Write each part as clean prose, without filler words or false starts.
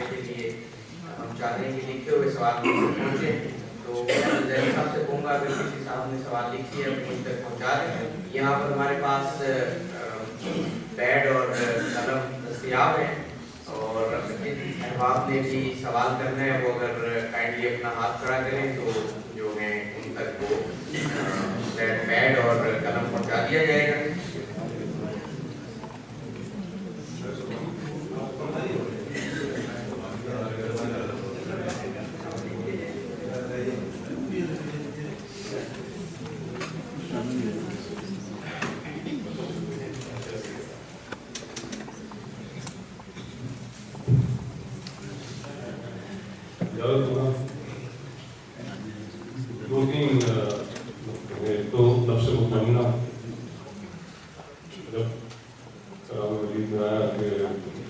کرنے کے لیے ہم چاہتے ہیں کہ لکھے ہوئے سوال پہنچے. تو میں صاحب سے کہوں گا اگر کسی صاحب نے سوال لکھی ہے تو مجھ تک پہنچا دیں. یہاں پر ہمارے پاس پیڈ اور قلم دستیاب ہیں, اور احباب نے بھی سوال کرنا ہے وہ اگر کائنڈلی اپنا ہاتھ کھڑا کریں تو جو ہیں ان تک وہ پیڈ اور قلم پہنچا دیا جائے گا. تو نفس مطمئنہ جب کلام مجید میں آیا کہ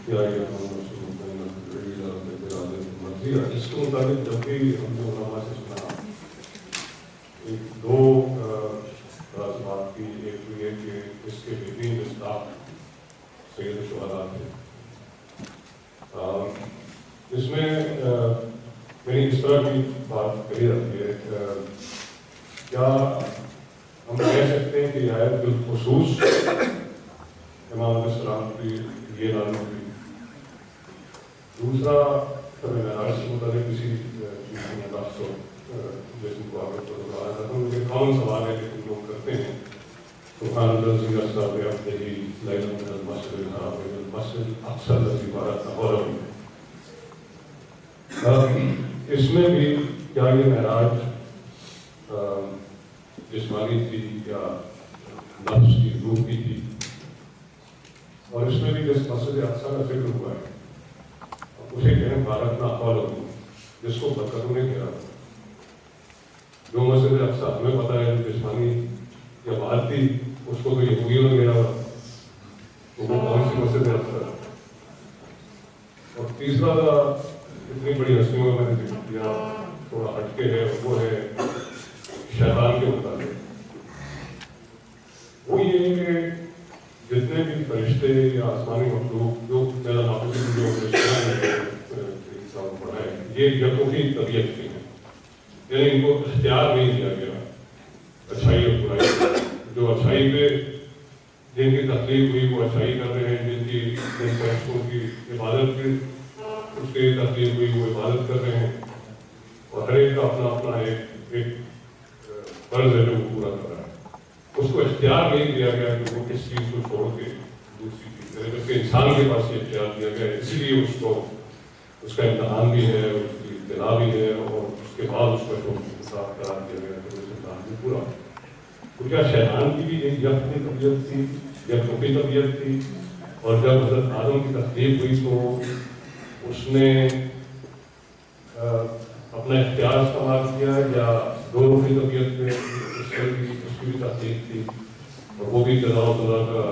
کیا یہ نفس مطمئنہ مرضی ہے, اس کے مطابق جب بھی ہم نے علماء سے سنا ایک دو بات کی. ایک تو یہ کہ اس کے بہترین مصداق سید الشہداء تھے. اس میں میں نے اس طرح کی بات کہی جاتی ہے, کیا ہم کہہ سکتے ہیں کہ یہ آیت بالخصوص امام علیہ السلام کی یہ نازل ہوئی. دوسرا معراج سے متعلق کسی چیز میں بات کو جیسے کو آگے بتایا تھا تو مجھے کامن سوال ہے کہ لوگ کرتے ہیں سبحان اللہ ذی اسریٰ بعبدہ لیلا من المسجد الحرام الی المسجد الاقصی الذی بارکنا حولہ. اس میں بھی کیا یہ معراج جسمانی تھی یا نفس کی روح کی تھی؟ اور اس میں بھی جس مسجد اقصی کا ذکر ہوا ہے اسے کہیں بارکنا حولہ, جس کو برکتوں نے گھیرا. جو مسجد اقصی ہمیں پتہ ہے جو جسمانی یا بات تھی اس کو تو یہودیوں نے گھیرا ہوا, تو وہ کون سی مسجد اقصی ہے؟ اور تیسرا اتنی بڑی ہستیوں میں نے ذکر کیا تھوڑا ہٹ کے ہے, وہ ہے شیطان کے متعلق. وہ یہ ہے کہ جتنے بھی فرشتے یا آسمانی مخلوق جو میرا معقول جو پڑھا ہے یہ یکوہی طبیعت کی ہیں, یعنی ان کو اختیار نہیں دیا گیا اچھائی اور برائی. جو اچھائی پہ جن کی تخلیق ہوئی وہ اچھائی کر رہے ہیں, جن فرشتوں کی عبادت کی اس کی تخلیق ہوئی وہ عبادت کر رہے ہیں, اور ہر ایک کا اپنا اپنا ایک فرض ہے جو وہ پورا کر رہا ہے. اس کو اختیار نہیں دیا گیا کہ وہ کس چیز کو چھوڑ کے دوسری چیز کرے, جبکہ انسان کے پاس یہ اختیار دیا گیا ہے. اسی لیے اس کو اس کا امتحان بھی ہے, اس کی ابتلا بھی ہے, اور اس کے بعد اس کا حساب قرار دیا گیا کہ اس امتحان بھی پورا. تو کیا شیطان کی بھی ایک یکسوئی طبیعت تھی, یکسوئی طبیعت تھی, اور جب حضرت آدم کی تخلیق ہوئی تو اس نے اپنا اختیار استعمال کیا یا دونوں کی طبیعت میں اس کی بھی تخلیق تھی, اور وہ بھی جزا و سزا کا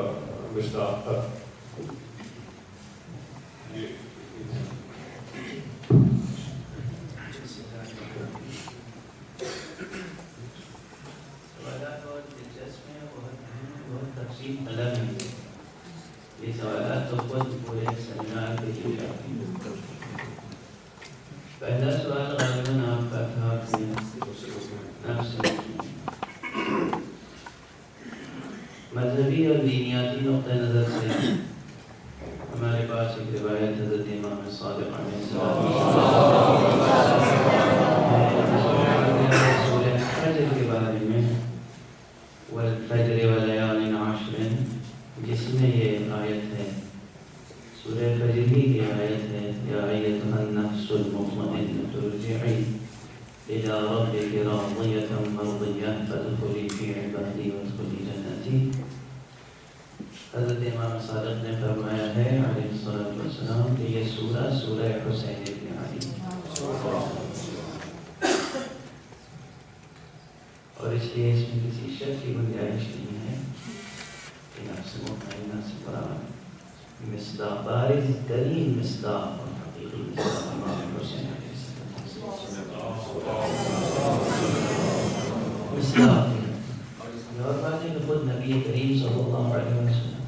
مصداق تھا. یہ سوالات تو خود پورے سیمینار کے لیے جاتی ہیں. پہلا سوال غالباً آپ کا تھا کہ مذہبی اور دینیاتی نقطہ نظر سے ہمارے پاس ایک روایت حضرت امام صادق علیہ سورہ فجر کے بارے میں والفجر ولیال عشر, جس میں یہ آیت ہے سورہ فجر ہی کی آیت ہے یا ایتھا النفس المطمئنۃ ارجعی الی ربک راضیۃ مرضیۃ فادخلی فی عبادی وادخلی جنتی. حضرت امام صادق نے فرمایا ہے علیہ الصلوۃ والسلام کہ یہ سورہ حسین ابن علی, اور اس لیے اس میں کسی شک کی گنجائش نہیں ہے کہ نفس مطمئنہ سے مراد مصداق بارز ترین مصداق اور حقیقی مصداق امام حسین علیہ السلام مصداق ہے. اور بات ہے کہ خود نبی کریم صلی اللہ علیہ وسلم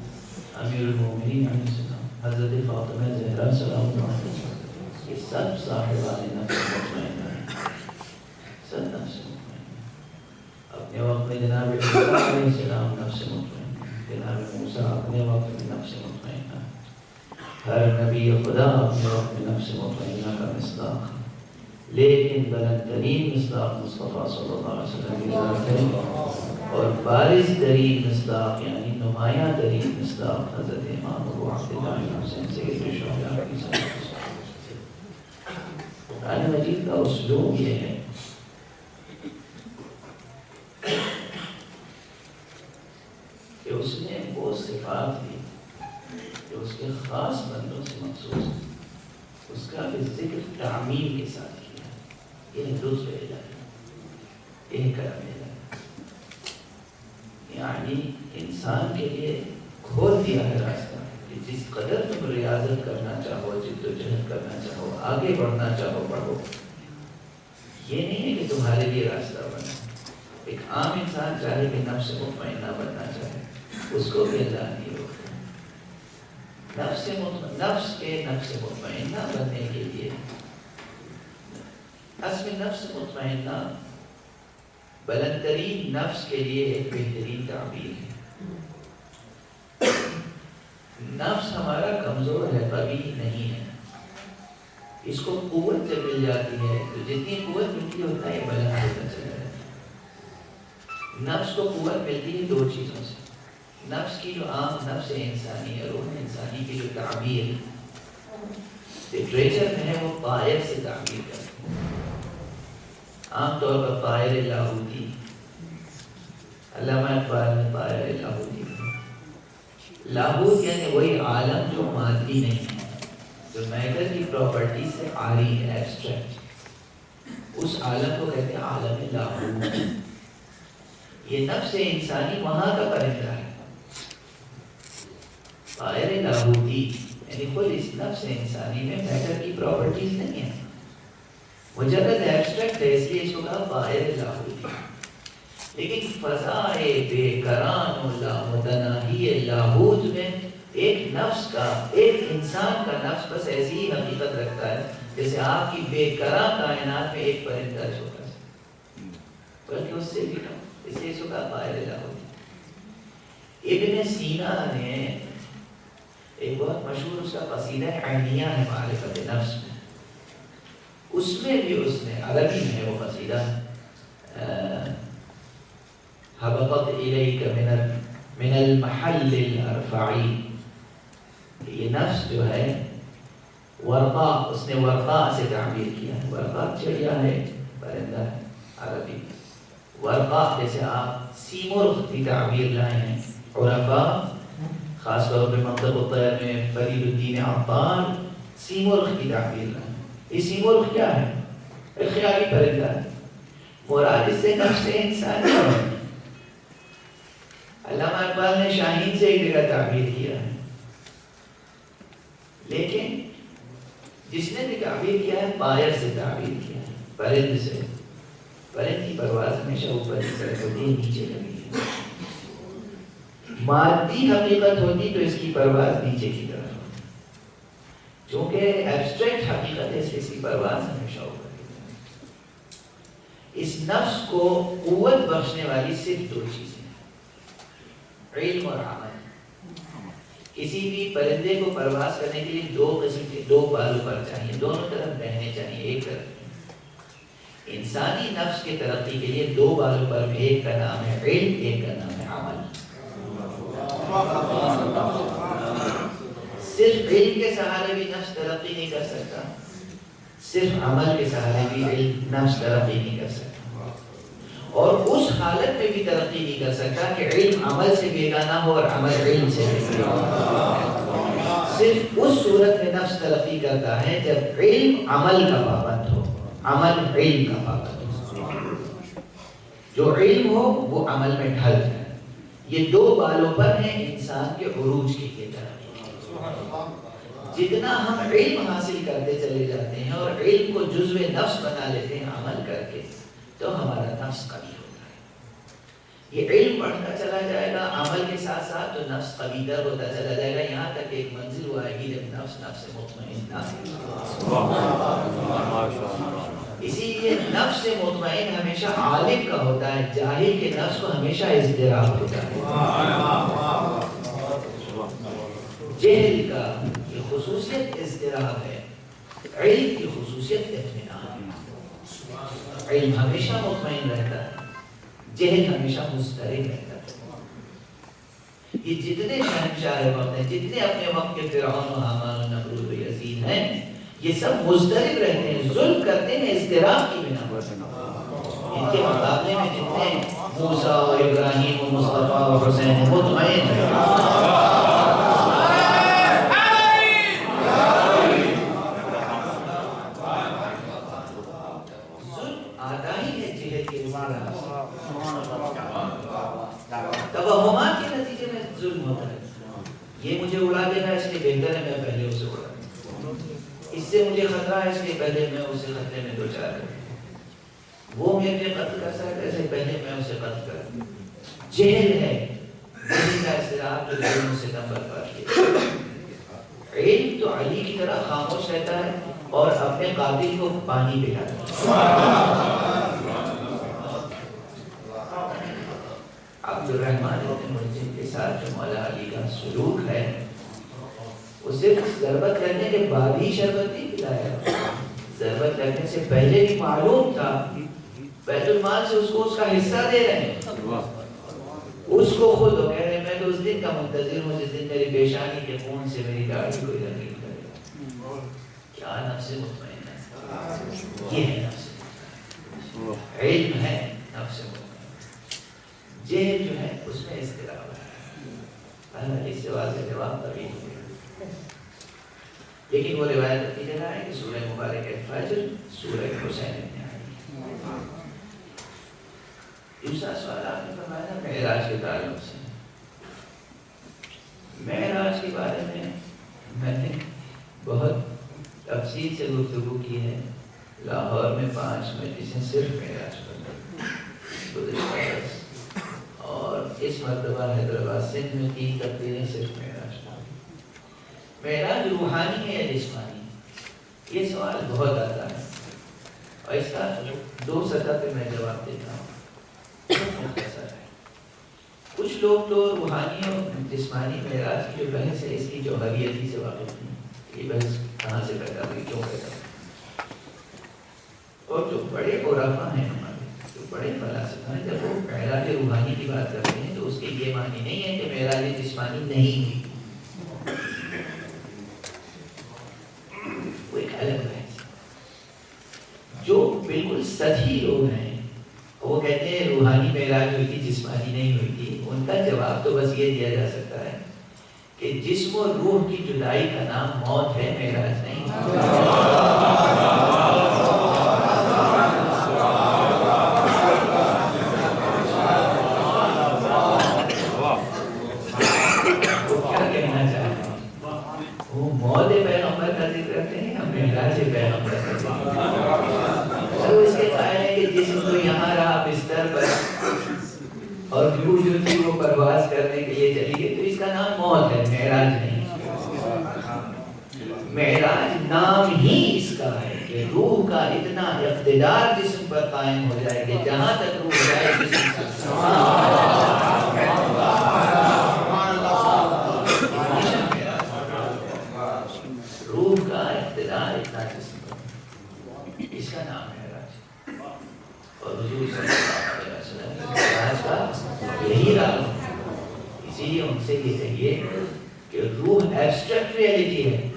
امیر المومنین علیہ السلام حضرت فاطمہ زہرا سلام اللہ علیہ وسلم سب صاحبان نفس مطمئنہ ہیں، سب نفس مطمئنہ۔ اپنے وقت میں جناب عیسیٰ علیہ السلام نفس مطمئنہ، جناب موسیٰ اپنے وقت میں نفس مطمئنہ، ہر نبی خدا اپنے وقت میں نفس مطمئنہ کا مصداق ہے، لیکن بلند ترین مصداق مصطفیٰ صلی اللہ علیہ وسلم کی ذات ہے، اور بارز ترین مصداق یعنی نمایاں ترین مصداق حضرت امام ابو عبداللہ امام حسین سید الشہداء کی ذات ہے۔ قرآن مجید کا اسلوب یہ ہے کہ اس نے وہ صفات دی جو اس کے خاص بندوں سے مخصوص ہے، اس کا بھی ذکر تعمیم کے ساتھ کیا۔ یہ لطف الہی، یہ کرم الہی، یعنی انسان کے لیے کھول دیا ہے راستہ کہ جس قدر تم ریاضت کرنا چاہو، جد و جہد کرنا چاہو، آگے بڑھنا چاہو بڑھو، یہ نہیں ہے کہ تمہارے لیے راستہ بنا۔ ایک عام انسان چاہے کہ نفس مطمئنہ بننا چاہے، اس کو بھی اللہ نہیں روکتا۔ نفس مطمئنہ بننے کے لیے اصل نفس مطمئنہ بلند ترین نفس کے لیے ایک بہترین تعبیر ہے۔ نفس ہمارا کمزور ہے، قوی نہیں ہے، اس کو قوت جب مل جاتی ہے تو جتنی قوت ملتی ہے اتنا یہ بلند ہوتا چلا جاتا ہے۔ نفس کو قوت ملتی ہے دو چیزوں سے، نفس کی جو عام نفس انسانی ہے، روح انسانی کی جو تعبیر لٹریچر میں ہے وہ طائر سے تعبیر کرتے ہیں۔ عام طور پر طائر لاہوتی، علامہ اقبال نے طائر لاہوتی کہا۔ لاہوت یعنی وہی عالم جو مادی نہیں ہے، جو میٹر کی پراپرٹی سے عاری ہے، ایبسٹریکٹ، اس عالم کو کہتے ہیں عالم لاہوت۔ یہ نفس انسانی وہاں کا پرندہ ہے، طائر لاہوتی، یعنی خود اس نفس انسانی میں میٹر کی پراپرٹیز نہیں ہیں، مجرد ایبسٹریکٹ ہے، اس لیے اس کو کہا طائر لاہوتی۔ لیکن فضائے بے کران و لامتناہی لاہوت میں ایک نفس کا، ایک انسان کا نفس بس ایسی ہی حقیقت رکھتا ہے جیسے آپ کی بے کران کائنات میں ایک پرندہ چھوٹا سا، بلکہ اس سے بھی کم، اس لیے اس کو کہا طائر لاہوتی۔ ابن سینا نے ایک بہت مشہور اس کا قصیدہ عینیہ ہے معرفت نفس میں، اس میں بھی اس نے عربی میں ہے وہ قصیدہ، حبقت الیک من المحل الارفعی، یہ نفس جو ہے ورقا، اس نے ورقا سے تعبیر کیا ہے۔ ورقا چڑیا ہے، پرندہ ہے عربی، ورقا جیسے آپ سیمرغ کی تعبیر لائے ہیں عرفا، خاص طور پہ منطق الطیر میں فرید الدین عطار سیمرغ کی تعبیر لائے۔ یہ سیمرغ کیا ہے؟ ایک خیالی پرندہ ہے، مراد اس سے نفس انسانی ہے۔ علامہ اقبال نے شاہین سے ایک جگہ تعبیر کیا ہے، لیکن جس نے بھی تعبیر کیا ہے طائر سے تعبیر کیا ہے، پرند سے۔ پرند کی پرواز ہمیشہ اوپر کی طرف ہوتی ہے، نیچے کبھی نہیں۔ مادی حقیقت ہوتی تو اس کی پرواز نیچے کی طرف ہوتی، چونکہ ایبسٹریکٹ حقیقت ہے اس کی پرواز ہمیشہ اوپر کی طرف۔ اس نفس کو قوت بخشنے والی صرف دو چیزیں، علم اور عمل۔ کسی بھی پرندے کو پرواز کرنے کے لیے دو قسم کے، دو بالوں پر چاہیے، دونوں طرف بہنے چاہیے، ایک طرف۔ انسانی نفس کے ترقی کے لیے دو بالوں پر، ایک کا نام ہے علم، ایک کا نام ہے عمل۔ صرف علم کے سہارے بھی نفس ترقی نہیں کر سکتا، صرف عمل کے سہارے بھی علم نفس ترقی نہیں کر سکتا، اور اس حالت میں بھی ترقی نہیں کر سکتا کہ علم عمل سے بیگانہ ہو اور عمل علم سے بیگانہ ہو۔ صرف اس صورت میں نفس ترقی کرتا ہے جب علم عمل کا پابند ہو، عمل علم کا پابند ہو۔ جو علم ہو وہ عمل میں ڈھل جائے۔ یہ دو بالوں پر ہیں انسان کے عروج کی ترقی۔ جتنا ہم علم حاصل کرتے چلے جاتے ہیں اور علم کو جزو نفس بنا لیتے ہیں عمل کر کے، تو ہمارا نفس قوی ہوتا ہے۔ یہ علم بڑھتا چلا جائے گا عمل کے ساتھ ساتھ، تو نفس قوی تر ہوتا چلا جائے گا، یہاں تک ایک منزل وہ آئے گی جب نفس نفس مطمئنہ اسی لیے نفس مطمئن ہمیشہ عالم کا ہوتا ہے، جاہل کے نفس کو ہمیشہ اضطراب ہوتا ہے۔ جہل کا یہ خصوصیت اضطراب ہے، علم کی خصوصیت اطمینان ہے۔ علم ہمیشہ مطمئن رہتا ہے، جہل ہمیشہ مضطرب رہتا ہے۔ یہ جتنے شہنشاہ وقت ہیں، جتنے اپنے وقت کے فرعون و حامان و نمرود و یزید ہیں، یہ سب مضطرب رہتے ہیں، ظلم کرتے ہیں اضطراب کی بنا پر۔ ان کے مقابلے میں جتنے موسیٰ و ابراہیم و مصطفیٰ و حسین مطمئن ہیں، توہمات کے نتیجے میں ظلم ہوتا ہے۔ یہ مجھے اڑا دینا اس لیے بہتر ہے میں پہلے اسے اڑا دوں، اس سے مجھے خطرہ ہے اس لیے پہلے میں اسے خطرے میں دو چار کروں، وہ میرے قتل کر سکتا ہے اس لیے پہلے میں اسے قتل کروں۔ جہل ہے دل کا اضطراب جو ظلم و ستم برپا کیا۔ علم تو علی کی طرح خاموش رہتا ہے اور اپنے قاتل کو پانی پلاتا ہے۔ عبد الرحمن بن ملجم کے ساتھ جو مولا علی کا سلوک ہے، وہ صرف ضربت کرنے کے بعد ہی شربت نہیں پلایا، ضربت کرنے سے پہلے بھی معلوم تھا بیت المال سے اس کو اس کا حصہ دے رہے ہیں، اس کو خود وہ کہہ رہے ہیں میں تو اس دن کا منتظر ہوں جس دن میری پیشانی کے خون سے میری داڑھی کو رنگین کرے۔ کیا نفس مطمئن ہے، یہ ہے نفس مطمئن، علم ہے نفس مطمئن۔ جہل جو ہے اس میں اضطراب ہے، اس سے واضح جواب طویل ہو گیا، لیکن وہ روایت اپنی جگہ ہے کہ سورہ مبارک فجر سورہ حسین میں آئی۔ دوسرا سوال آپ نے فرمایا معراج کے تعلق سے۔ معراج کے بارے میں نے بہت تفصیل سے گفتگو کی ہے، لاہور میں 5 مجلسیں صرف معراج پر گزشتہ، اور اس مرتبہ حیدرآباد سندھ میں 3 تقریریں صرف معراج پر۔ معراج روحانی ہے یا جسمانی؟ یہ سوال بہت آتا ہے اور اس کا 2 سطح پہ میں جواب دیتا ہوں، مختصر ہے۔ کچھ لوگ تو روحانی اور جسمانی معراج کی جو بحث ہے اس کی جوہریت ہی سے واقف نہیں، یہ بحث کہاں سے پیدا ہوئی، کیوں پیدا ہوئی، اور جو بڑے عرفاء ہیں ہمارے، جو بڑے فلاسفہ ہیں، جب وہ معراج روحانی کی بات کرتے ہیں تو اس کے یہ معنی نہیں ہے کہ معراج جسمانی نہیں ہوئی، وہ ایک الگ بحث ہے۔ جو بالکل سچی لوگ ہیں وہ کہتے ہیں روحانی معراج ہوئی تھی جسمانی نہیں ہوئی تھی، ان کا جواب تو بس یہ دیا جا سکتا ہے کہ جسم و روح کی جدائی کا نام موت ہے، معراج نہیں۔ موت پیغمبر کا ذکر کرتے ہیں یا معراج پیغمبر کا ذکر کرتے ہیں؟ تو اس کے قائل ہے کہ جسم تو یہاں رہا بستر پر اور روح جو تھی وہ پرواز کرنے کے لیے چلی گئی، تو اس کا نام موت ہے، معراج نہیں۔ معراج نام ہی اس کا ہے کہ روح کا اتنا اقتدار جسم پر قائم ہو جائے کہ جہاں تک روح جائے جسم روح کا اقتدار اتنا جسم پر، اس کا نام ہے معراج۔ اور حضور صلی اللہ علیہ وسلم کی معراج کا یہی راز ہے، اسی لیے ان سے یہ کہیے کہ روح ایبسٹریکٹ ریئلٹی ہے،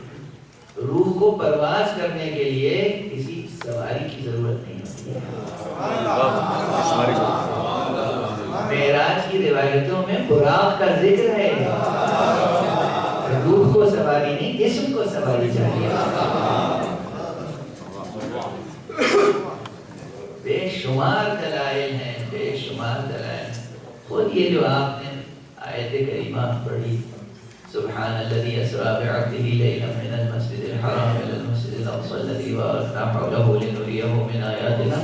روح کو پرواز کرنے کے لیے کسی سواری کی ضرورت نہیں ہوتی ہے۔ معراج کی روایتوں میں براق کا ذکر ہے، روح کو سواری نہیں جسم کو سواری چاہیے۔ بے شمار دلائل ہیں، بے شمار دلائل ہیں۔ خود یہ جو آپ نے آیت کریمہ پڑھی، سبحان الذي اسرى بعبده ليلا من المسجد الحرام الى المسجد الاقصى الذي باركنا حوله لنريه من آياتنا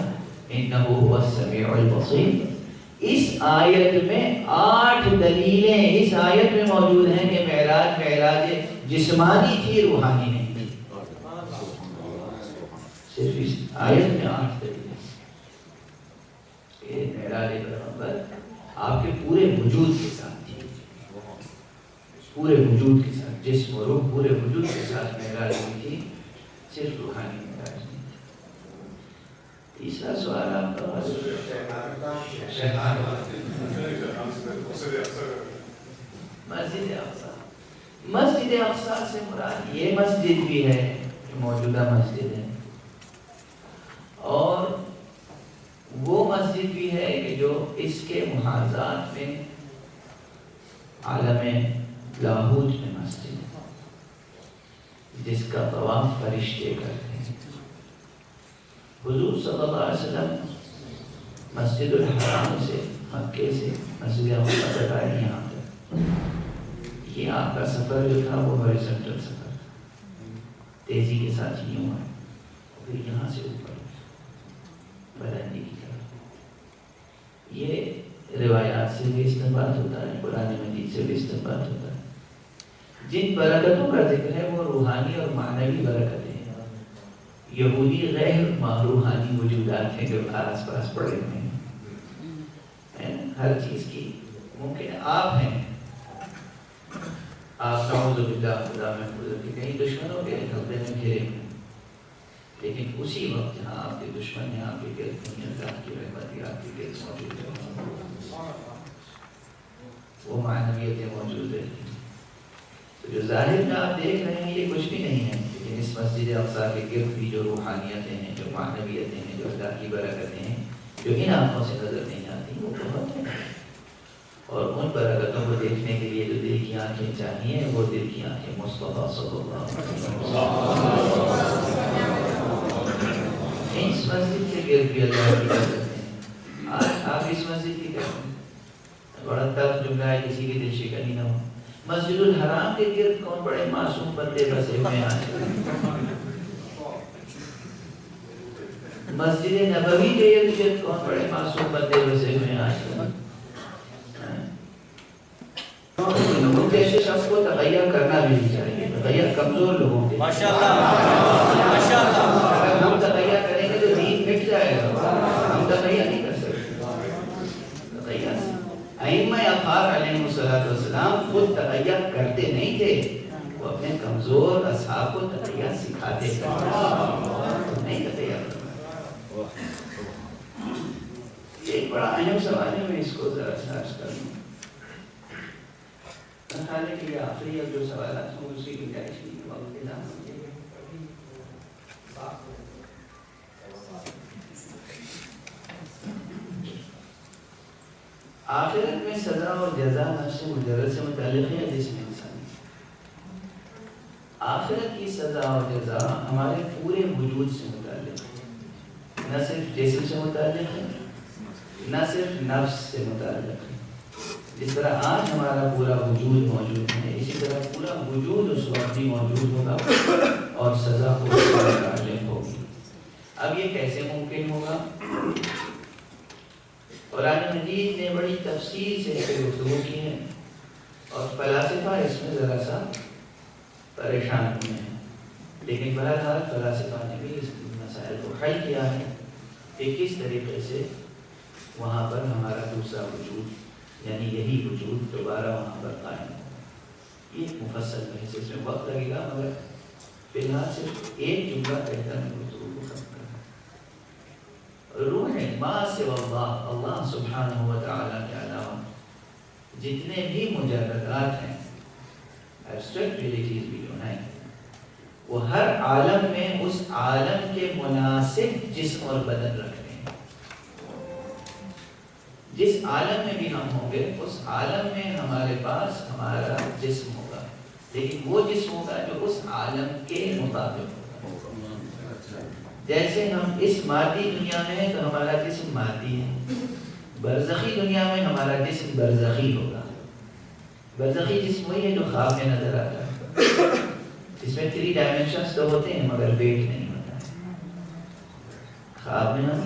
انه هو السميع البصير، اس آیت میں 8 دلیلیں اس آیت میں موجود ہیں کہ معراج جسمانی تھی، روحانی نہیں تھی۔ صرف اس آیت میں 8 دلیل کہ معراج پیغمبر آپ کے پورے وجود کے ساتھ تھی، پورے وجود کے ساتھ، جسم و روح پورے وجود کے ساتھ معراج ہوئی تھی، صرف روحانی معراج نہیں تھی۔ تیسرا سوال آپ کا مسجد اقصی۔ مسجد اقصی سے مراد یہ مسجد بھی ہے جو موجودہ مسجد ہے، اور وہ مسجد بھی ہے کہ جو اس کے محاذات میں عالم لاہوت میں مسجد ہے، جس کا طواف فرشتے کرتے ہیں۔ حضور صلی اللہ علیہ وسلم مسجد الحرام سے، مکے سے مسجد اقصی تک آئے یہاں تک۔ یہ آپ کا سفر جو تھا وہ ہاریزونٹل سفر تھا، تیزی کے ساتھ یوں ہے، پھر یہاں سے اوپر بلندی کی طرف۔ یہ روایات سے بھی استنباط ہوتا ہے، قرآن مجید سے بھی استنباط ہوتا ہے۔ جن برکتوں کا ذکر ہے وہ روحانی اور معنوی برکتیں ہیں۔ یہودی غیر روحانی وجودات ہیں جو آس پاس پڑے ہوئے ہیں، ہر چیز کی ممکن آپ ہیں، آپ نعوذ باللہ خدا محفوظ کے کئی دشمنوں کے حلقے میں گھرے ہوئے، لیکن اسی وقت جہاں آپ کے دشمن ہیں، آپ کے گرد نہیں، اللہ کی رحمت آپ کے گرد موجود ہے، وہ معنویتیں موجود رہتی ہیں۔ تو جو ظاہر میں آپ دیکھ رہے ہیں یہ کچھ بھی نہیں ہے، لیکن اس مسجد اقصی کے گرد بھی جو روحانیتیں ہیں، جو معنویتیں ہیں، جو اللہ کی برکتیں ہیں، جو ان آنکھوں سے نظر نہیں آتی، وہ بہت ہیں۔ اور ان برکتوں کو دیکھنے کے لیے جو دل کی آنکھیں چاہیے، وہ دل کی آنکھیں مصطفیٰ صلی اللہ علیہ وسلم۔ اس مسجد کے گرد بھی اللہ کی برکتیں ہیں۔ آج آپ اس مسجد کی کہتے ہیں، بڑا تلخ جملہ ہے، کسی کی دل شکنی نہ ہو۔ مسجد الحرام کے گرد کون بڑے معصوم بندے بسے ہوئے ہیں آج؟ مسجد نبوی کے گرد کون بڑے معصوم بندے بسے ہوئے ہیں آج؟ لوگوں کے ایسے شخص کو تغیر کرنا بھی نہیں چاہیے، تغیر کمزور لوگوں کے۔ اگر ہم تغیر کریں گے تو دین مٹ جائے گا، ہم تغیر نہیں کر سکتے۔ ائمہ اطہار علیہ السلام خود تغیر کرتے نہیں تھے، وہ اپنے کمزور اصحاب کو تغیر سکھاتے تھے، نہیں تغیر کرنا۔ ایک بڑا اہم سوال ہے، میں اس کو ذرا سرچ کر لوں۔ خانے کے لیے آخری اب جو سوالات ہوں اسی کی گنجائش کی وقت کے نام آخرت میں سزا اور جزا نفس مجرد سے متعلق ہے جسم انسانی۔ آخرت کی سزا اور جزا ہمارے پورے وجود سے متعلق ہے، نہ صرف جسم سے متعلق ہے، نہ صرف نفس سے متعلق ہے۔ جس طرح آج ہمارا پورا وجود موجود ہے، اسی طرح پورا وجود اس وقت بھی موجود ہوگا اور سزا کو متعلق ہوگی۔ اب یہ کیسے ممکن ہوگا؟ قرآن مجید نے بڑی تفصیل سے اس پہ گفتگو کی ہے، اور فلاسفہ اس میں ذرا سا پریشان ہوئے ہیں، لیکن بہرحال فلاسفہ نے بھی اس مسائل کو حل کیا ہے کہ کس طریقے سے وہاں پر ہمارا دوسرا وجود، یعنی یہی وجود دوبارہ وہاں پر قائم ہو۔ یہ مفصل بحث، اس میں وقت لگے گا، مگر فی الحال صرف ایک جملہ کہہ کر میں گفتگو کو ختم کرنا۔ روح ما سوا اللہ، اللہ سبحانہ و تعالیٰ کے علاوہ جتنے بھی مجردات ہیں، ایبسٹریکٹ ریلیٹیز بھی جو ہیں، وہ ہر عالم میں اس عالم کے مناسب جسم اور بدن رکھتے ہیں۔ جس عالم میں بھی ہم ہوں گے اس عالم میں ہمارے پاس ہمارا جسم ہوگا، لیکن وہ جسم ہوگا جو اس عالم کے مطابق ہوگا۔ جیسے ہم اس مادی دنیا میں ہیں تو ہمارا جسم مادی ہے، برزخی دنیا میں ہمارا جسم برزخی ہوگا۔ برزخی جسم وہی ہے جو خواب میں نظر آتا ہے، اس میں 3 ڈائمینشنز تو ہوتے ہیں مگر ویٹ نہیں ہوتا ہے۔ خواب میں ہم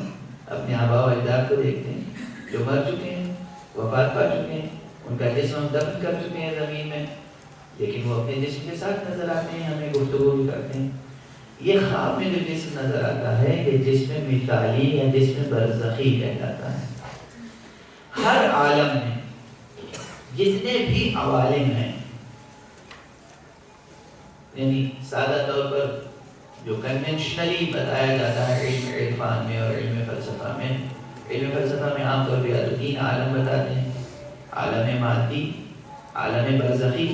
اپنے آباء و اجداد کو دیکھتے ہیں جو مر چکے ہیں، وفات پا چکے ہیں، ان کا جسم ہم دفن کر چکے ہیں زمین میں، لیکن وہ اپنے جسم کے ساتھ نظر آتے ہیں، ہمیں گفتگو بھی کرتے ہیں۔ یہ خواب میں جو جسم نظر آتا ہے یہ جسم مثالی یا جسم برزخی کہلاتا ہے. ہر عالم میں جتنے بھی عوالم ہیں، یعنی سادہ طور پر جو کنونشنلی بتایا جاتا ہے علم عرفان میں اور علم فلسفہ میں، علم فلسفہ میں عام طور پہ تین عالم بتاتے ہیں: عالم مادی، عالم برزخی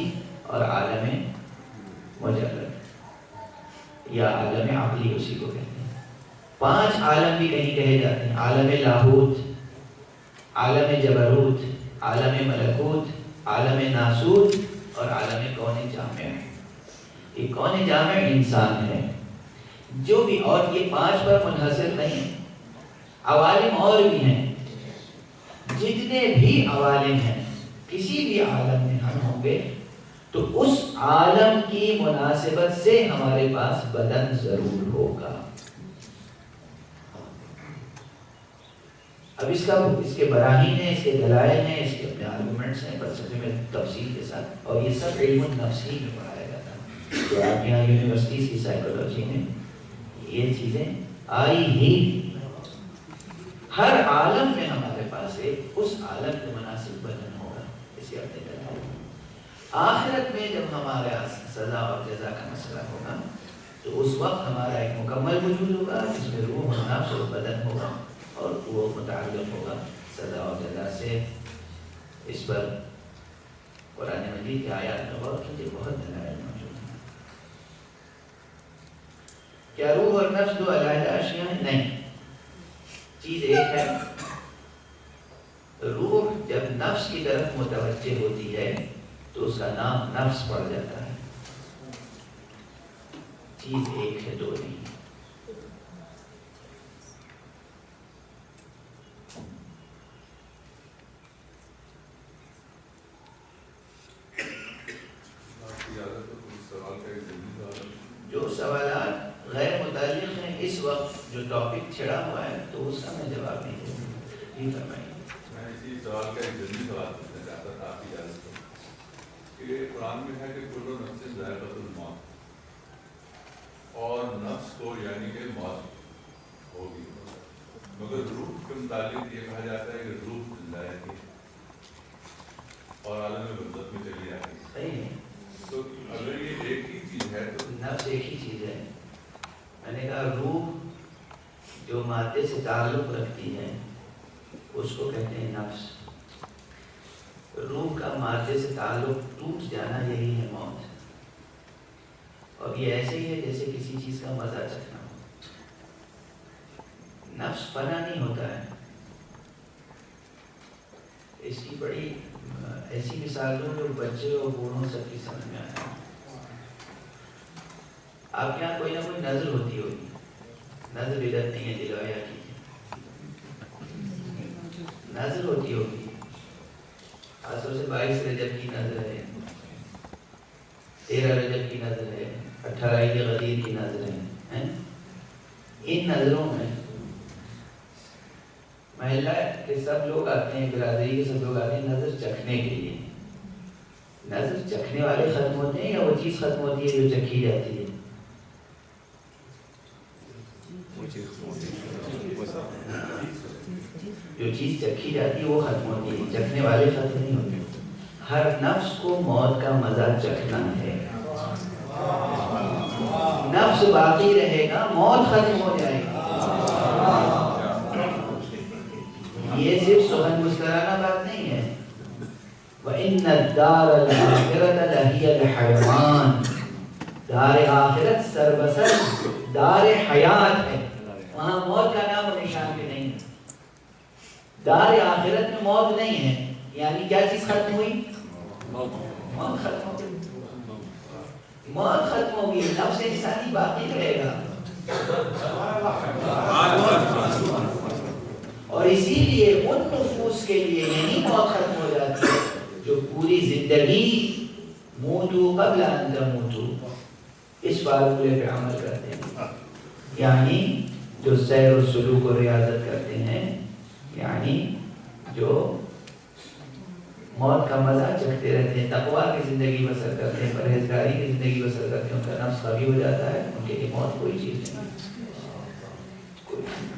اور عالم مجرد یا عالم عقلی، اسی کو کہتے ہیں. 5 عالم بھی کہیں کہے جاتے ہیں: عالم لاہوت، عالم جبروت، عالم ملکوت، عالم ناسوت اور عالم کون جامع. یہ کون جامع انسان ہے جو بھی، اور یہ 5 پر منحصر نہیں، عوالم اور بھی ہیں. جتنے بھی عوالم ہیں، کسی بھی عالم میں ہم ہوں گے تو اس عالم کی مناسبت سے ہمارے پاس بدن ضرور ہوگا. اب اس کے براہین ہیں، اس کے دلائل ہیں، اس کے اپنے آرگومنٹس ہیں فلسفے میں تفصیل کے ساتھ، اور یہ سب علم النفس ہی میں پڑھایا جاتا ہے. تو آپ یہاں یونیورسٹیز کی سائیکولوجی میں یہ چیزیں آئی ہی. ہر عالم میں ہمارے پاس اس عالم کے مناسب بدن ہوگا. اسے اپنے دلائل. آخرت میں جب ہمارا سزا اور جزا کا مسئلہ ہوگا تو اس وقت ہمارا ایک مکمل وجود ہوگا جس میں روح اور نفس اور بدن ہوگا، اور وہ متعلق ہوگا سزا اور جزا سے. اس پر قرآن مجید کی آیات میں غور کیجیے، بہت دلائل موجود ہیں. کیا روح اور نفس دو علیحدہ اشیاء ہیں؟ نہیں، چیز ایک ہے. روح جب نفس کی طرف متوجہ ہوتی ہے تو اس کا نام نفس پڑ جاتا ہے. چیز ایک ہے، دو نہیں. جو سوالات غیر متعلق ہیں اس وقت جو ٹاپک چھڑا ہوا ہے تو اس کا میں جواب نہیں دوں گا. جی فرمائیے. میں اسی سوال کا ایک جلدی سوال پوچھنا چاہتا تھا آپ کی اجازت سے کہ قرآن میں ہے کہ کل نفس ذائقۃ الموت، اور نفس کو یعنی کہ موت ہوگی، مگر روح کے متعلق یہ کہا جاتا ہے کہ روح زندہ رہتی ہے اور عالم برزخ میں چلی جاتی ہے. صحیح ہے. تو اگر یہ ایک ہی چیز ہے تو نفس ایک ہی چیز ہے. میں نے کہا روح جو مادے سے تعلق رکھتی ہے اس کو کہتے ہیں نفس. روح کا مادے سے تعلق ٹوٹ جانا یہی ہے موت. اور یہ ایسے ہی ہے جیسے کسی چیز کا مزہ چکھنا ہو. نفس فنا نہیں ہوتا ہے. اس کی بڑی ایسی مثال دوں جو بچے اور بوڑھوں سب کی سمجھ میں آتا ہے. آپ کے یہاں کوئی نہ کوئی نظر ہوتی ہوگی. نظر بدعت نہیں ہے، دلوایا کیجیے. نظر ہوتی ہوگی. خاص طور سے 22 رجب کی نظر ہے، 13 رجب کی نظر ہے، 18 عید غدیر کی نظر ہے. ان نظروں میں محلہ کے سب لوگ آتے ہیں، برادری کے سب لوگ آتے ہیں نظر چکھنے کے لیے. نظر چکھنے والے ختم ہوتے ہیں یا وہ چیز ختم ہوتی ہے جو چکھی جاتی ہے؟ جو چیز چکھی جاتی ہے وہ ختم ہوتی ہے، چکھنے والے ختم نہیں ہوتے. ہر نفس کو موت کا مزہ چکھنا ہے. نفس باقی رہے گا، موت ختم ہو جائے گی. یہ صرف سخن مسترانہ بات نہیں ہے. وَإِنَّ الدَّارَ الْآخِرَةَ لَهِيَ الْحَيَوَانِ. دار آخرت سربسر دار حیات ہے. وہاں موت کا نام و نشان بھی نہیں ہے. دار آخرت میں موت نہیں ہے. یعنی کیا چیز ختم ہوئی؟ موت ختم ہو گئی. موت ختم ہو گئی، نفس انسانی باقی رہے گا. اور اسی لیے ان نفوس کے لیے یہی موت ختم ہو جاتی ہے جو پوری زندگی موتو قبل ان تموتو اس فارمولے پہ عمل کرتے ہیں. یعنی جو سیر و سلوک و ریاضت کرتے ہیں، یعنی جو موت کا مزہ چکھتے رہتے ہیں، تقویٰ کی زندگی بسر کرتے ہیں، پرہیزگاری کی زندگی بسر کرتے ہیں، ان کا نفس قوی ہو جاتا ہے، ان کے لیے موت کوئی چیز نہیں، کوئی چیز نہیں۔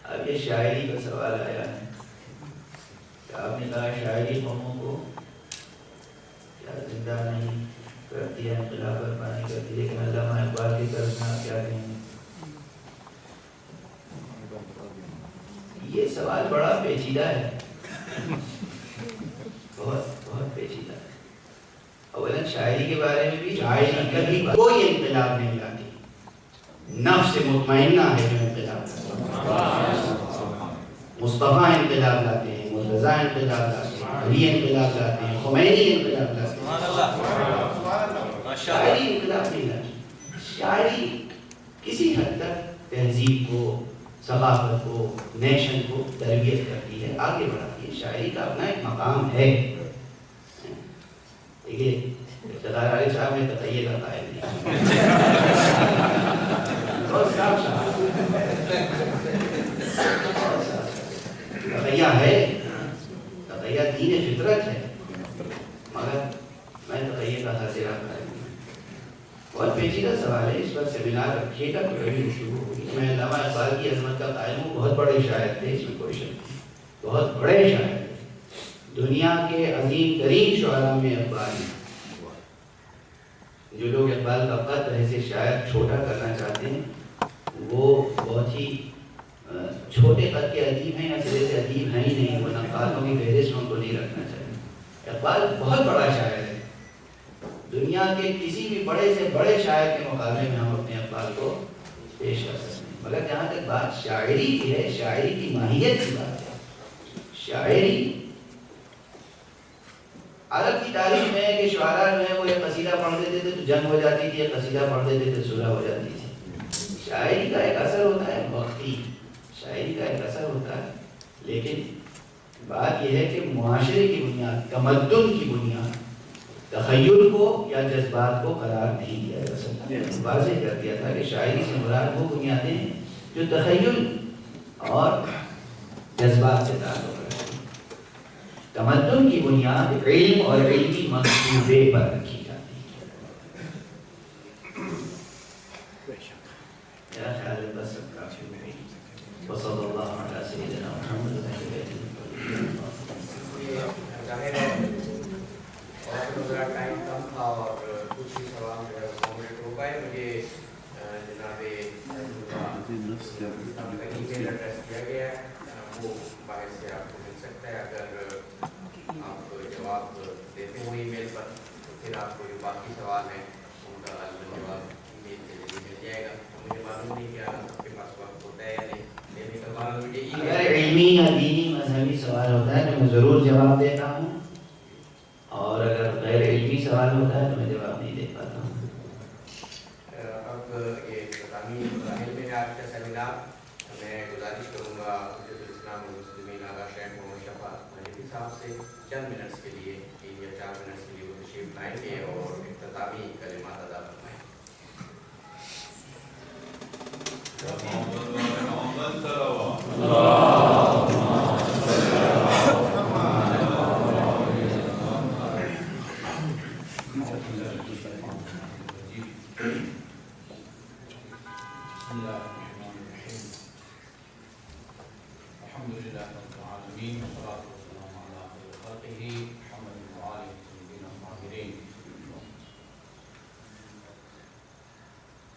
اب یہ شاعری کا سوال آیا ہے کہ آپ نے کہا شاعری قوموں کو کیا زندہ نہیں کرتی ہے، انقلاب برپا نہیں کرتی، لیکن علامہ اقبال کی طرف میں آپ کیا کہیں گے؟ یہ سوال بڑا پیچیدہ ہے، بہت پیچیدہ ہے۔ اولا شاعری کے بارے میں بھی شاعری کبھی کوئی انقلاب نہیں لاتی، نفس مطمئنہ ہے جو انقلاب لاتی ہے۔ مصطفیٰ انقلاب لاتے ہیں، مرتضیٰ انقلاب لاتے ہیں، علی انقلاب لاتے ہیں، خمینی انقلاب لاتے ہیں، شاعری انقلاب نہیں لاتی۔ شاعری کسی حد تک تہذیب کو، ثقافت کو، نیشن کو تربیت کرتی ہے، آگے بڑھاتی ہے، شاعری کا اپنا ایک مقام ہے۔ دیکھیے اقتدار علی صاحب نے تقیہ کا قائل نہیں، بہت صاف تقیہ ہے، تقیہ دین فطرت ہے، مگر میں تقیہ کا حاضرہ قائل نہیں۔ بہت پیچیدہ سوال ہے، اس پر سیمینار رکھیے گا تو کبھی گفتگو ہوگی۔ میں علامہ اقبال کی عظمت کا قائل ہوں، بہت بڑے شاعر تھے، اس میں کوئی شک نہیں، بہت بڑے شاعر تھے، دنیا کے عظیم ترین شعراء میں اقبال ہیں۔ جو لوگ اقبال کا قدر ایسے شاعر چھوٹا کرنا چاہتے ہیں، وہ بہت ہی چھوٹے قد کے ادیب ہیں، یا سرے سے ادیب ہیں ہی نہیں، وہ نقادوں کی فہرست میں ان کو نہیں رکھنا چاہیے۔ اقبال بہت بڑا شاعر ہے، دنیا کے کسی بھی بڑے سے بڑے شاعر کے مقابلے میں ہم اپنے اقبال کو پیش کر سکتے ہیں۔ مگر جہاں تک بات شاعری کی ہے، شاعری کی ماہیت کی بات ہے، شاعری عرب کی تاریخ میں ہے کہ شعراء جو ہے وہ ایک قصیدہ پڑھ دیتے تھے تو جنگ ہو جاتی تھی، ایک قصیدہ پڑھ دیتے تھے صلح ہو جاتی تھی۔ شاعری کا ایک اثر ہوتا ہے وقتی، شاعری کا ایک اثر ہوتا ہے، لیکن بات یہ ہے کہ معاشرے کی بنیاد، تمدن کی بنیاد تخیل کو یا جذبات کو قرار نہیں دیا جا سکتا۔ واضح کر دیا تھا کہ شاعری سے مراد وہ بنیادیں ہیں جو تخیل اور جذبات سے تعلق رکھتی ہیں۔ تمدن کی بنیاد علم اور علمی منصوبے پر رکھی جاتی ہے۔ میرا خیال ہے بس سب کافی ہوگی۔ وصلی اللہ علیہ سیدنا محمد ظاہر ہے اور ذرا ٹائم کم تھا اور کچھ ہی سوال جو ہے وہ منٹ ہو پائے۔ مجھے جناب کا ای میل ایڈریس دیا گیا ہے، وہ باہر سے آپ کو مل سکتا ہے۔ اگر آپ جواب دیتے ہو ای میل پر تو پھر آپ کو جو باقی سوال ہیں ان کا غالباً جواب ای میل کے ذریعے مل جائے گا۔ مجھے معلوم نہیں کہ آپ کے پاس وقت ہوتا ہے یا نہیں، لیکن سوال مجھے ای میل اگر علمی یا دینی مذہبی سوال ہوتا ہے تو میں ضرور جواب دیتا ہوں، اور اگر غیر علمی سوال ہوتا ہے تو میں جواب نہیں دے پاتا ہوں۔ اب یہ مقامی مراحل میں آج کا سیمینار میں گزارش کروں گا حجت الاسلام والمسلمین آغا شیخ محمد شفاعت مجیدی صاحب سے چند منٹس کے لیے، 3 یا 4 منٹس کے لیے وہ تشریف لائیں گے اور اختتامی کلمات ادا فرمائیں گے۔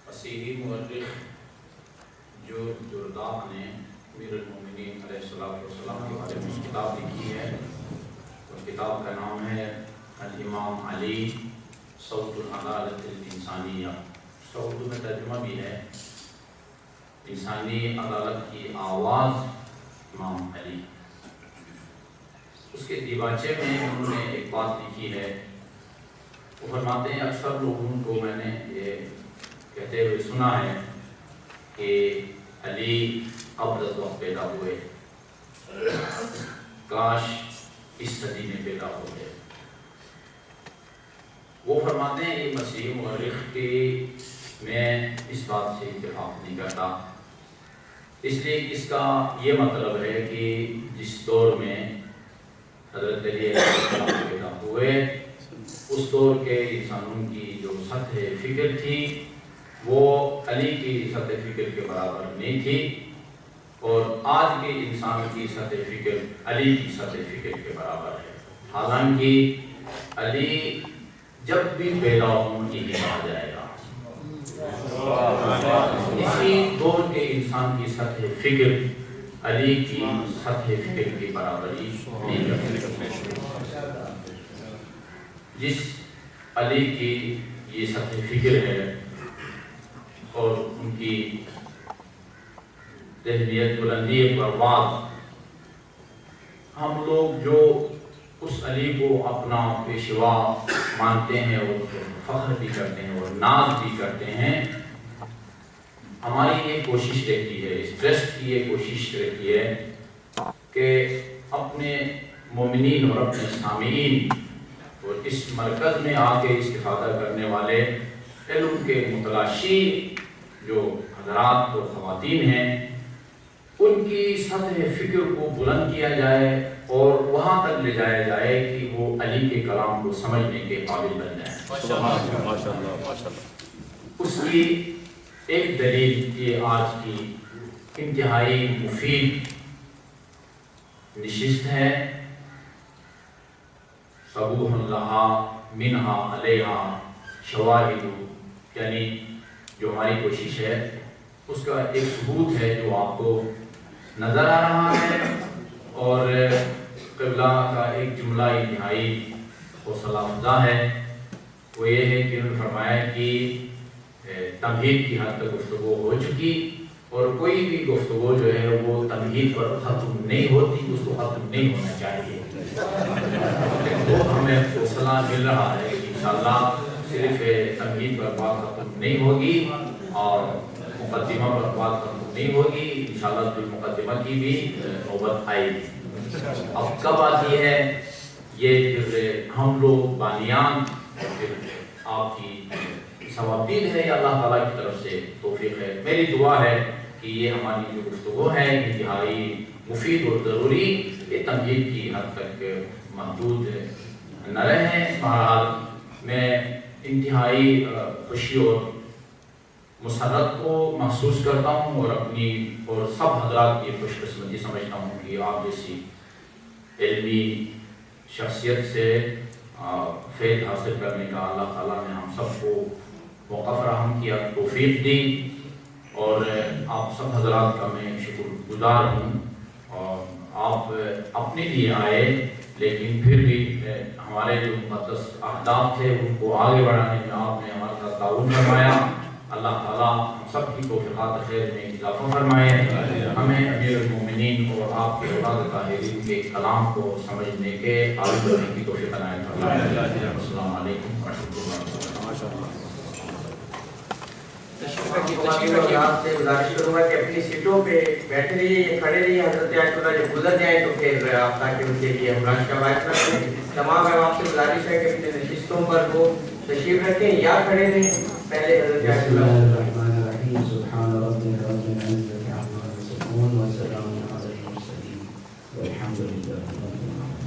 مسیحی مورخ جو جرداق نے امیر المومنین علیہ السلام کے بارے میں کتاب لکھی ہے، اس کتاب کا نام ہے الامام علی صوت العدالت الانسانیہ، اردو میں ترجمہ بھی ہے انسانی عدالت کی آواز امام علی۔ اس کے دیباچے میں انہوں نے ایک بات لکھی ہے، وہ فرماتے ہیں اکثر لوگوں کو میں نے یہ کہتے ہوئے سنا ہے کہ علی ابرز وقت پیدا ہوئے، کاش اس صدی میں پیدا ہو گئے۔ وہ فرماتے ہیں یہ مسیحی مورخ کی میں اس بات سے اتفاق نہیں کرتا، اس لیے اس کا یہ مطلب ہے کہ جس دور میں حضرت علی علیہ السلام پیدا ہوئے اس دور کے انسانوں کی جو سطح فکر تھی وہ علی کی سطح فکر کے برابر نہیں تھی، اور آج کے انسان کی سطح فکر علی کی سطح فکر کے برابر ہے۔ حالانکہ علی جب بھی پیدا ہوں یہی کہا جائے گا، اسی دور کے انسان کی سطح فکر علی کی سطح فکر کی برابری نہیں کرتے۔ جس علی کی یہ سطح فکر ہے اور ان کی ذہنیت بلندی پرواز، ہم لوگ جو اس علی کو اپنا پیشوا مانتے ہیں اور فخر بھی کرتے ہیں اور ناز بھی کرتے ہیں، ہماری یہ کوشش رہتی ہے، اس ٹرسٹ کی یہ کوشش رہتی ہے کہ اپنے مومنین اور اپنے سامعین اور اس مرکز میں آ کے استفادہ کرنے والے علم کے متلاشی جو حضرات اور خواتین ہیں ان کی سطح فکر کو بلند کیا جائے اور وہاں تک لے جایا جائے کہ وہ علی کے کلام کو سمجھنے کے قابل بن جائیں۔ اس کی ایک دلیل یہ آج کی انتہائی مفید نشست ہے، صبوح لہا منہا علیہا شواہد، یعنی جو ہماری کوشش ہے اس کا ایک ثبوت ہے جو آپ کو نظر آ رہا ہے، اور قبلہ کا ایک جملہ انتہائی حوصلہ افزا ہے، وہ یہ ہے کہ انہوں نے فرمایا کہ تمہید کی حد تک گفتگو ہو چکی، اور کوئی بھی گفتگو جو ہے وہ تمہید پر ختم نہیں ہوتی، اس کو ختم نہیں ہونا چاہیے۔ تو ہمیں حوصلہ مل رہا ہے کہ انشاءاللہ صرف تمہید پر بات ختم نہیں ہوگی اور مقدمہ پر بات ختم نہیں ہوگی، انشاءاللہ تو مقدمہ کی بھی نوبت آئے گی۔ اب کب آتی ہے یہ پھر ہم لوگ بانیان، پھر آپ کی ثوابدید ہے یا اللہ تعالیٰ کی طرف سے توفیق ہے۔ میری دعا ہے کہ یہ ہماری جو گفتگو ہے انتہائی مفید اور ضروری، یہ تمہید کی حد تک محدود نہ رہیں۔ بہرحال میں انتہائی خوشی اور مسرت کو محسوس کرتا ہوں اور اپنی اور سب حضرات کی خوش قسمتی سمجھتا ہوں کہ آپ جیسی علمی شخصیت سے فیض حاصل کرنے کا اللہ تعالیٰ نے ہم سب کو موقع فراہم کیا، توفیق دی، اور آپ سب حضرات کا میں شکر گزار ہوں۔ اور آپ اپنے لیے آئے لیکن پھر بھی ہمارے جو مقدس اہداف تھے ان کو آگے بڑھانے میں آپ نے ہمارے ساتھ تعاون فرمایا۔ اللہ تعالیٰ ہم سب کی توفیقات خیر میں اضافہ فرمائے، ہمیں امیر المومنین اور آپ کے اولاد طاہرین کے کلام کو سمجھنے کے قابل بننے کی توفیق عنایت فرمائے۔ السلام علیکم ورحمۃ اللہ۔ آپ سے گزارش کروں گا کہ اپنی سیٹوں پہ بیٹھے رہیے، کھڑے رہیے، حضرت آیت اللہ جو گزر جائیں تو پھر آپ تاکہ ان کے لیے ہم راش کا باعث رکھیں۔ تمام آپ سے گزارش ہے کہ اپنے نشستوں پر وہ تشریف رکھیں یا کھڑے رہیں۔ پہلے حضرت آیت اللہ۔ الرحمن الرحیم، سبحان ربک رب العزة عما یصفون وسلام علی المرسلین والحمد للہ رب العالمین۔